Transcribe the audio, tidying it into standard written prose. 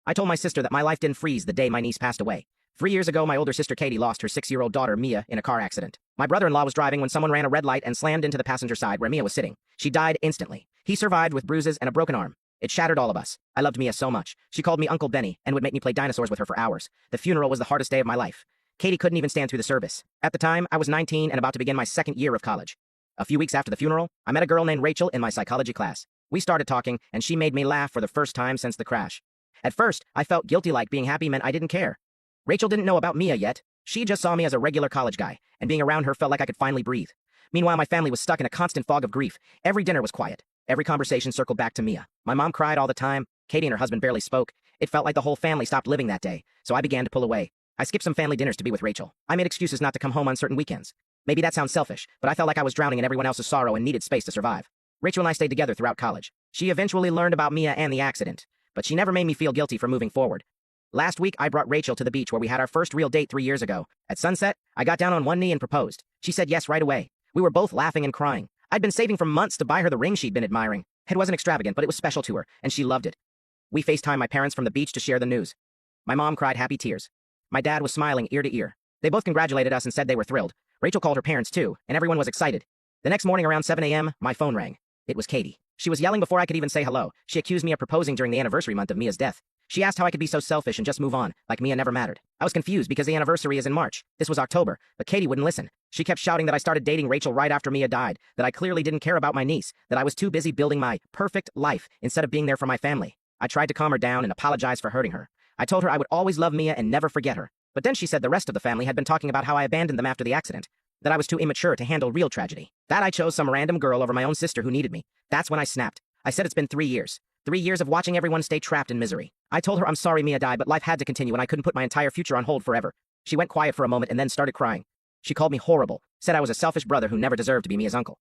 I told my sister that my life didn't freeze the day my niece passed away. 3 years ago, my older sister Katie lost her 6-year-old daughter Mia in a car accident. My brother-in-law was driving when someone ran a red light and slammed into the passenger side where Mia was sitting. She died instantly. He survived with bruises and a broken arm. It shattered all of us. I loved Mia so much. She called me Uncle Benny and would make me play dinosaurs with her for hours. The funeral was the hardest day of my life. Katie couldn't even stand through the service. At the time, I was 19 and about to begin my second year of college. A few weeks after the funeral, I met a girl named Rachel in my psychology class. We started talking, and she made me laugh for the first time since the crash. At first, I felt guilty like being happy meant I didn't care. Rachel didn't know about Mia yet. She just saw me as a regular college guy, and being around her felt like I could finally breathe. Meanwhile, my family was stuck in a constant fog of grief. Every dinner was quiet. Every conversation circled back to Mia. My mom cried all the time. Katie and her husband barely spoke. It felt like the whole family stopped living that day, so I began to pull away. I skipped some family dinners to be with Rachel. I made excuses not to come home on certain weekends. Maybe that sounds selfish, but I felt like I was drowning in everyone else's sorrow and needed space to survive. Rachel and I stayed together throughout college. She eventually learned about Mia and the accident, but she never made me feel guilty for moving forward. Last week, I brought Rachel to the beach where we had our first real date 3 years ago. At sunset, I got down on one knee and proposed. She said yes right away. We were both laughing and crying. I'd been saving for months to buy her the ring she'd been admiring. It wasn't extravagant, but it was special to her, and she loved it. We FaceTimed my parents from the beach to share the news. My mom cried happy tears. My dad was smiling ear to ear. They both congratulated us and said they were thrilled. Rachel called her parents too, and everyone was excited. The next morning around 7 a.m., my phone rang. It was Katie. She was yelling before I could even say hello. She accused me of proposing during the anniversary month of Mia's death. She asked how I could be so selfish and just move on, like Mia never mattered. I was confused because the anniversary is in March. This was October, but Katie wouldn't listen. She kept shouting that I started dating Rachel right after Mia died, that I clearly didn't care about my niece, that I was too busy building my perfect life instead of being there for my family. I tried to calm her down and apologize for hurting her. I told her I would always love Mia and never forget her. But then she said the rest of the family had been talking about how I abandoned them after the accident, that I was too immature to handle real tragedy, that I chose some random girl over my own sister who needed me. That's when I snapped. I said it's been 3 years. 3 years of watching everyone stay trapped in misery. I told her I'm sorry Mia died, but life had to continue and I couldn't put my entire future on hold forever. She went quiet for a moment and then started crying. She called me horrible, said I was a selfish brother who never deserved to be Mia's uncle.